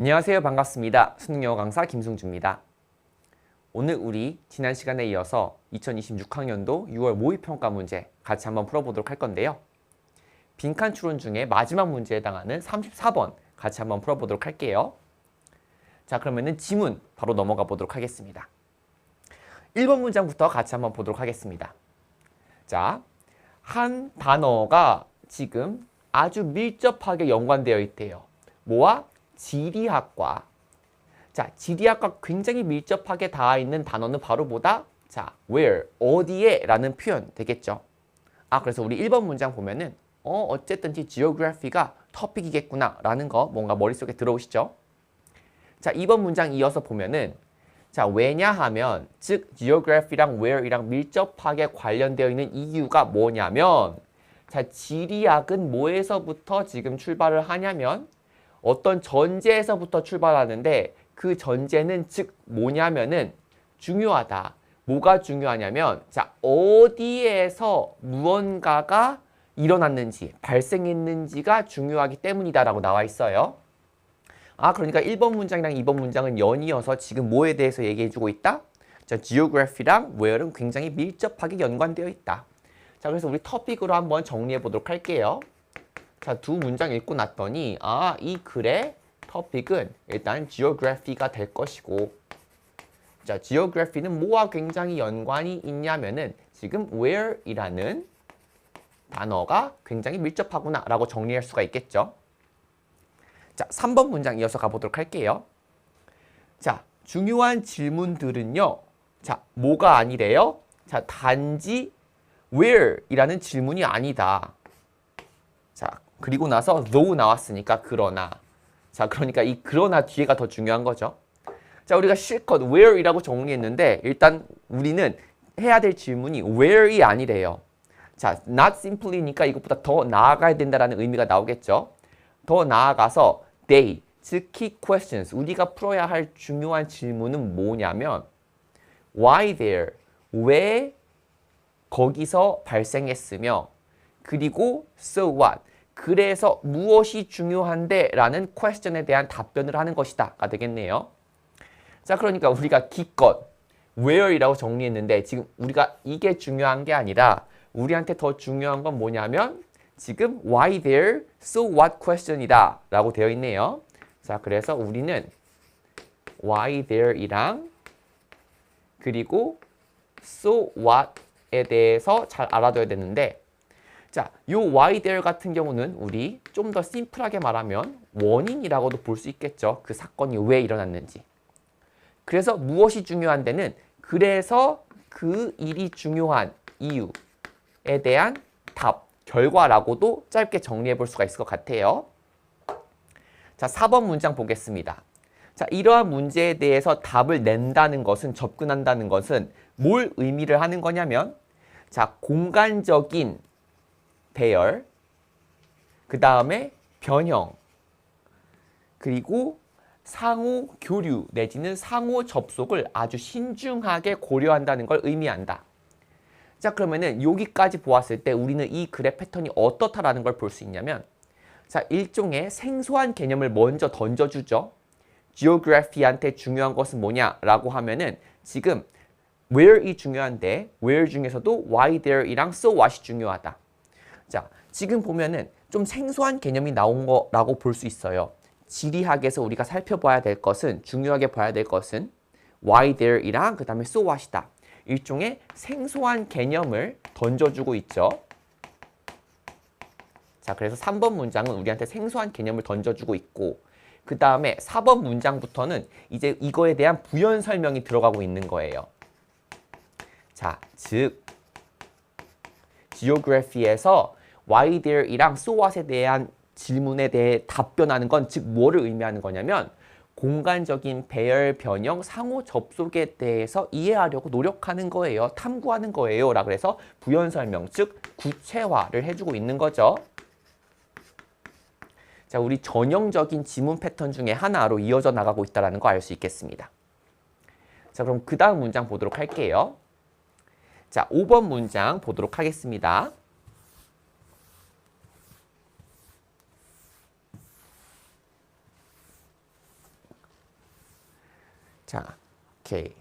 안녕하세요. 반갑습니다. 수능영어 강사 김승주입니다. 오늘 우리 지난 시간에 이어서 2026학년도 6월 모의평가 문제 같이 한번 풀어보도록 할 건데요. 빈칸 추론 중에 마지막 문제에 해당하는 34번 같이 한번 풀어보도록 할게요. 자, 그러면은 지문 바로 넘어가 보도록 하겠습니다. 1번 문장부터 같이 한번 보도록 하겠습니다. 자, 한 단어가 지금 아주 밀접하게 연관되어 있대요. 뭐와? 지리학과. 자, 지리학과 굉장히 밀접하게 닿아 있는 단어는 바로 뭐다? 자, where, 어디에 라는 표현 되겠죠. 그래서 우리 1번 문장 보면은 어쨌든지 geography가 토픽이겠구나 라는 거 뭔가 머릿속에 들어오시죠? 자, 2번 문장 이어서 보면은 자, 왜냐하면 즉 geography랑 where이랑 밀접하게 관련되어 있는 이유가 뭐냐면 자, 지리학은 뭐에서부터 지금 출발을 하냐면 어떤 전제에서부터 출발하는데 그 전제는 즉 뭐냐면은 중요하다. 뭐가 중요하냐면 자, 어디에서 무언가가 일어났는지 발생했는지가 중요하기 때문이다라고 나와 있어요. 그러니까 1번 문장이랑 2번 문장은 연이어서 지금 뭐에 대해서 얘기해주고 있다? 자, geography랑 where는 굉장히 밀접하게 연관되어 있다. 자, 그래서 우리 토픽으로 한번 정리해 보도록 할게요. 자, 두 문장 읽고 났더니 이 글의 토픽은 일단 geography가 될 것이고 자, geography는 뭐와 굉장히 연관이 있냐면은 지금 where이라는 단어가 굉장히 밀접하구나 라고 정리할 수가 있겠죠. 자, 3번 문장 이어서 가보도록 할게요. 자, 중요한 질문들은요. 자, 뭐가 아니래요? 자, 단지 where이라는 질문이 아니다. 자, 그리고 나서 though 나왔으니까 그러나. 자, 그러니까 이 그러나 뒤에가 더 중요한 거죠. 자, 우리가 실컷 where이라고 정리했는데 일단 우리는 해야 될 질문이 where이 아니래요. 자, not simply니까 이것보다 더 나아가야 된다라는 의미가 나오겠죠. 더 나아가서 they, 즉 key questions, 우리가 풀어야 할 중요한 질문은 뭐냐면 why there, 왜 거기서 발생했으며 그리고 so what, 그래서 무엇이 중요한데 라는 퀘스천에 대한 답변을 하는 것이다 가 되겠네요. 자, 그러니까 우리가 기껏 where이라고 정리했는데 지금 우리가 이게 중요한 게 아니라 우리한테 더 중요한 건 뭐냐면 지금 why there, so what question이다 라고 되어 있네요. 자, 그래서 우리는 why there이랑 그리고 so what에 대해서 잘 알아둬야 되는데 자, 요 why there 같은 경우는 우리 좀 더 심플하게 말하면 원인이라고도 볼 수 있겠죠. 그 사건이 왜 일어났는지. 그래서 무엇이 중요한 데는 그래서 그 일이 중요한 이유에 대한 답, 결과라고도 짧게 정리해 볼 수가 있을 것 같아요. 자, 4번 문장 보겠습니다. 자, 이러한 문제에 대해서 답을 낸다는 것은, 접근한다는 것은 뭘 의미를 하는 거냐면 자, 공간적인 배열, 그 다음에 변형, 그리고 상호 교류 내지는 상호 접속을 아주 신중하게 고려한다는 걸 의미한다. 자, 그러면은 여기까지 보았을 때 우리는 이 글의 패턴이 어떻다라는 걸 볼 수 있냐면 자, 일종의 생소한 개념을 먼저 던져주죠. geography한테 중요한 것은 뭐냐라고 하면은 지금 where이 중요한데 where 중에서도 why there이랑 so what이 중요하다. 자, 지금 보면은 좀 생소한 개념이 나온 거라고 볼 수 있어요. 지리학에서 우리가 살펴봐야 될 것은, 중요하게 봐야 될 것은 why there이랑 그 다음에 so what이다. 일종의 생소한 개념을 던져주고 있죠. 자, 그래서 3번 문장은 우리한테 생소한 개념을 던져주고 있고 그 다음에 4번 문장부터는 이제 이거에 대한 부연 설명이 들어가고 있는 거예요. 자, 즉 geography에서 why there이랑 so what에 대한 질문에 대해 답변하는 건 즉 뭐를 의미하는 거냐면 공간적인 배열, 변형, 상호 접속에 대해서 이해하려고 노력하는 거예요. 탐구하는 거예요. 라 그래서 부연 설명, 즉 구체화를 해주고 있는 거죠. 자, 우리 전형적인 지문 패턴 중에 하나로 이어져 나가고 있다는 거 알 수 있겠습니다. 자, 그럼 그 다음 문장 보도록 할게요. 자, 5번 문장 보도록 하겠습니다. 자, 오케이.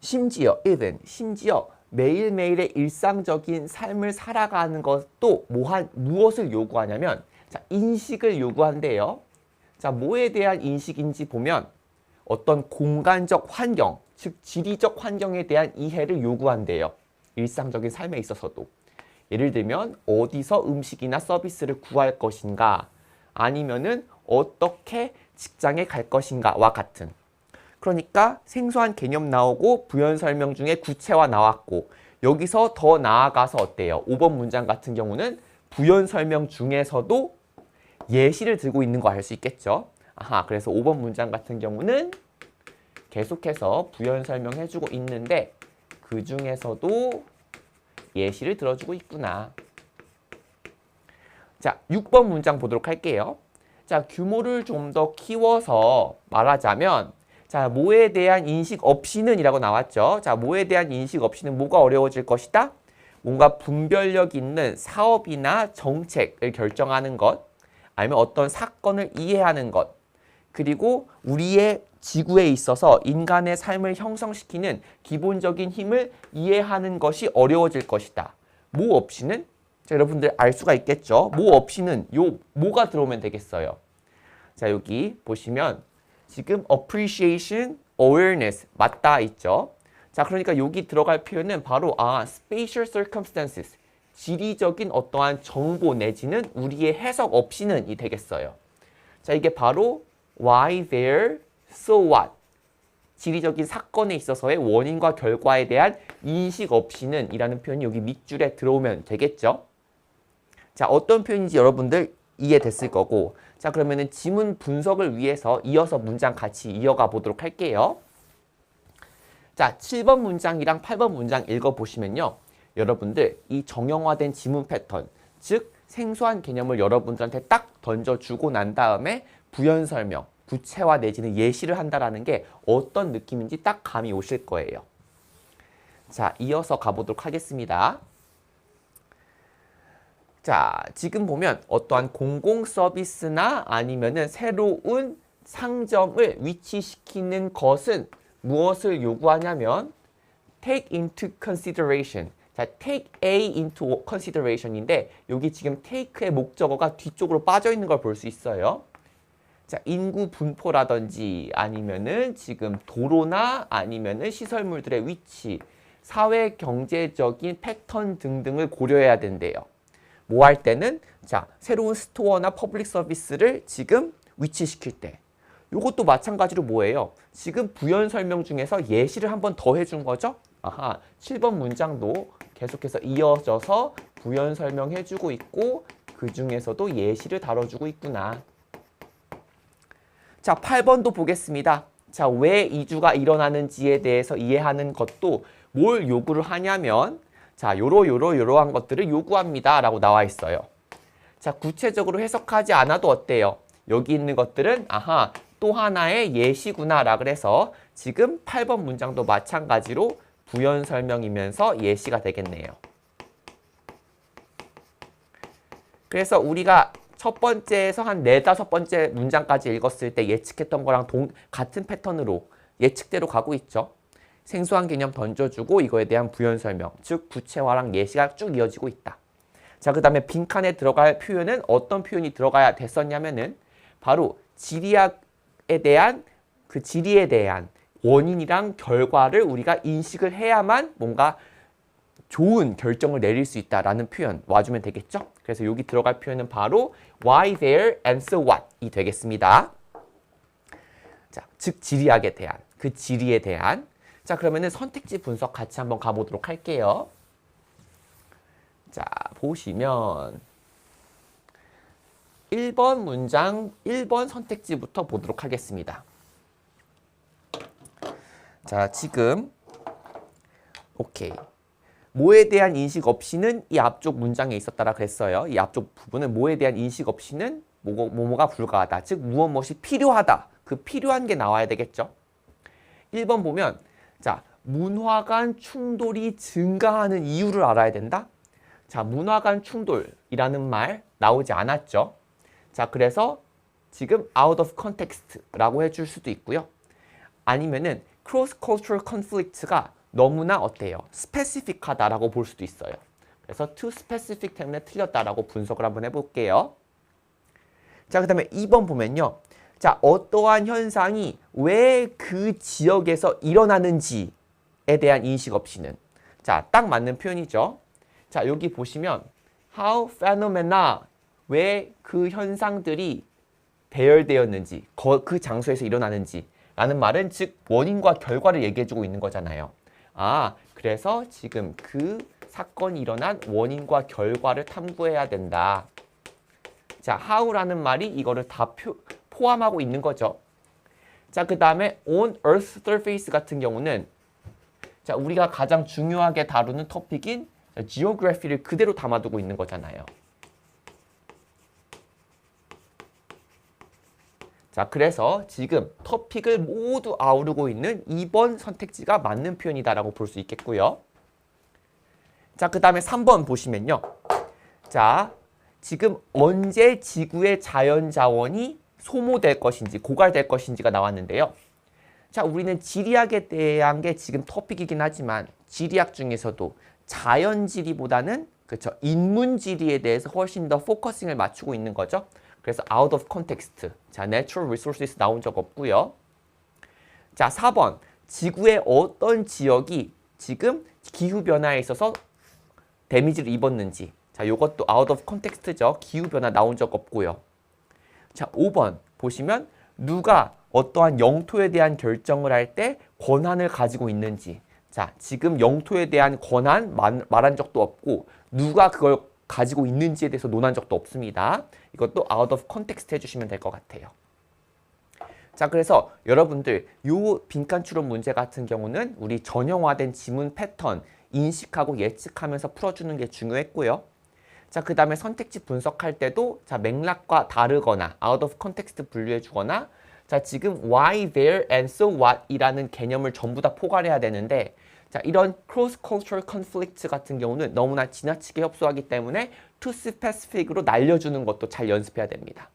심지어 매일매일의 일상적인 삶을 살아가는 것도 무엇을 요구하냐면 자, 인식을 요구한대요. 자, 뭐에 대한 인식인지 보면 어떤 공간적 환경, 즉 지리적 환경에 대한 이해를 요구한대요. 일상적인 삶에 있어서도. 예를 들면 어디서 음식이나 서비스를 구할 것인가 아니면은 어떻게 직장에 갈 것인가와 같은. 그러니까 생소한 개념 나오고 부연 설명 중에 구체화 나왔고 여기서 더 나아가서 어때요? 5번 문장 같은 경우는 부연 설명 중에서도 예시를 들고 있는 거 알 수 있겠죠? 아하, 그래서 5번 문장 같은 경우는 계속해서 부연 설명해주고 있는데 그 중에서도 예시를 들어주고 있구나. 자, 6번 문장 보도록 할게요. 자, 규모를 좀 더 키워서 말하자면 자, 뭐에 대한 인식 없이는 이라고 나왔죠. 자, 뭐에 대한 인식 없이는 뭐가 어려워질 것이다? 뭔가 분별력 있는 사업이나 정책을 결정하는 것, 아니면 어떤 사건을 이해하는 것, 그리고 우리의 지구에 있어서 인간의 삶을 형성시키는 기본적인 힘을 이해하는 것이 어려워질 것이다. 뭐 없이는? 자, 여러분들 알 수가 있겠죠. 뭐 없이는 뭐가 들어오면 되겠어요. 자, 여기 보시면 지금 appreciation, awareness 맞다 있죠. 자, 그러니까 여기 들어갈 표현은 바로 spatial circumstances, 지리적인 어떠한 정보 내지는 우리의 해석 없이는 이 되겠어요. 자, 이게 바로 why, there, so what, 지리적인 사건에 있어서의 원인과 결과에 대한 인식 없이는 이라는 표현이 여기 밑줄에 들어오면 되겠죠. 자, 어떤 표현인지 여러분들 이해됐을 거고, 자, 그러면은 지문 분석을 위해서 이어서 문장 같이 이어가 보도록 할게요. 자, 7번 문장이랑 8번 문장 읽어보시면요. 여러분들 이 정형화된 지문 패턴, 즉 생소한 개념을 여러분들한테 딱 던져주고 난 다음에 부연 설명, 구체화 내지는 예시를 한다라는 게 어떤 느낌인지 딱 감이 오실 거예요. 자, 이어서 가보도록 하겠습니다. 자, 지금 보면 어떠한 공공 서비스나 아니면은 새로운 상점을 위치시키는 것은 무엇을 요구하냐면 take into consideration. 자, take A into consideration인데 여기 지금 take의 목적어가 뒤쪽으로 빠져 있는 걸 볼 수 있어요. 자, 인구 분포라든지 아니면은 지금 도로나 아니면은 시설물들의 위치, 사회 경제적인 패턴 등등을 고려해야 된대요. 뭐 할 때는 자, 새로운 스토어나 퍼블릭 서비스를 지금 위치시킬 때. 요것도 마찬가지로 뭐예요? 지금 부연 설명 중에서 예시를 한 번 더 해준 거죠? 아하, 7번 문장도 계속해서 이어져서 부연 설명해주고 있고 그 중에서도 예시를 다뤄주고 있구나. 자, 8번도 보겠습니다. 자, 왜 이주가 일어나는지에 대해서 이해하는 것도 뭘 요구를 하냐면 자, 요러한 것들을 요구합니다 라고 나와 있어요. 자, 구체적으로 해석하지 않아도 어때요? 여기 있는 것들은 아하, 또 하나의 예시구나 라 그래서 지금 8번 문장도 마찬가지로 부연 설명이면서 예시가 되겠네요. 그래서 우리가 첫 번째에서 한 4, 5번째 문장까지 읽었을 때 예측했던 거랑 같은 패턴으로 예측대로 가고 있죠. 생소한 개념 던져주고 이거에 대한 부연 설명, 즉 구체화랑 예시가 쭉 이어지고 있다. 자, 그 다음에 빈칸에 들어갈 표현은 어떤 표현이 들어가야 됐었냐면은 바로 지리에 대한 원인이랑 결과를 우리가 인식을 해야만 뭔가 좋은 결정을 내릴 수 있다라는 표현 와주면 되겠죠? 그래서 여기 들어갈 표현은 바로 why, there, and so what 이 되겠습니다. 자, 즉 지리학에 대한, 그 지리에 대한. 자, 그러면은 선택지 분석 같이 한번 가보도록 할게요. 자, 보시면 1번 문장 1번 선택지부터 보도록 하겠습니다. 자, 지금 오케이. 뭐에 대한 인식 없이는 이 앞쪽 문장에 있었다라 그랬어요. 이 앞쪽 부분은 뭐에 대한 인식 없이는 뭐뭐가 불가하다. 즉 무엇이 필요하다. 그 필요한 게 나와야 되겠죠. 1번 보면 자, 문화 간 충돌이 증가하는 이유를 알아야 된다. 자, 문화 간 충돌이라는 말 나오지 않았죠. 자, 그래서 지금 out of context라고 해줄 수도 있고요. 아니면은 cross cultural conflict가 너무나 어때요? 스페시픽하다라고 볼 수도 있어요. 그래서 too specific 때문에 틀렸다라고 분석을 한번 해볼게요. 자, 그 다음에 2번 보면요. 자, 어떠한 현상이 왜 그 지역에서 일어나는지에 대한 인식 없이는. 자, 딱 맞는 표현이죠. 자, 여기 보시면 how phenomena, 왜 그 현상들이 대열되었는지, 그 장소에서 일어나는지 라는 말은 즉 원인과 결과를 얘기해주고 있는 거잖아요. 아, 그래서 지금 그 사건이 일어난 원인과 결과를 탐구해야 된다. 자, how라는 말이 이거를 다 포함하고 있는 거죠. 자, 그 다음에 on Earth's surface 같은 경우는 자, 우리가 가장 중요하게 다루는 토픽인 geography를 그대로 담아두고 있는 거잖아요. 자, 그래서 지금 토픽을 모두 아우르고 있는 2번 선택지가 맞는 표현이다라고 볼 수 있겠고요. 자, 그 다음에 3번 보시면요. 자, 지금 언제 지구의 자연자원이 소모될 것인지, 고갈될 것인지가 나왔는데요. 자, 우리는 지리학에 대한 게 지금 토픽이긴 하지만 지리학 중에서도 자연지리보다는 그렇죠, 인문지리에 대해서 훨씬 더 포커싱을 맞추고 있는 거죠. 그래서 out of context. 자, natural resources 나온 적 없고요. 자, 4번. 지구의 어떤 지역이 지금 기후변화에 있어서 데미지를 입었는지. 자, 요것도 out of context죠. 기후변화 나온 적 없고요. 자, 5번 보시면 누가 어떠한 영토에 대한 결정을 할 때 권한을 가지고 있는지. 자, 지금 영토에 대한 권한 말한 적도 없고 누가 그걸 가지고 있는지에 대해서 논한 적도 없습니다. 이것도 out of context 해주시면 될 것 같아요. 자, 그래서 여러분들 요 빈칸 추론 문제 같은 경우는 우리 전형화된 지문 패턴 인식하고 예측하면서 풀어주는 게 중요했고요. 자, 그 다음에 선택지 분석할 때도 자, 맥락과 다르거나 out of context 분류해 주거나 자, 지금 why, there, and so what 이라는 개념을 전부 다 포괄해야 되는데 자, 이런 cross-cultural conflict 같은 경우는 너무나 지나치게 협소하기 때문에 too specific으로 날려주는 것도 잘 연습해야 됩니다.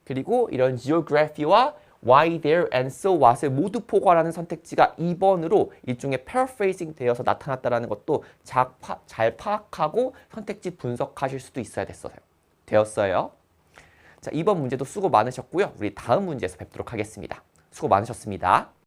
그리고 이런 geography와 why, there, and so what을 모두 포괄하는 선택지가 2번으로 일종의 paraphrasing 되어서 나타났다는 것도 잘 파악하고 선택지 분석하실 수도 있어야 되었어요. 자, 2번 문제도 수고 많으셨고요. 우리 다음 문제에서 뵙도록 하겠습니다. 수고 많으셨습니다.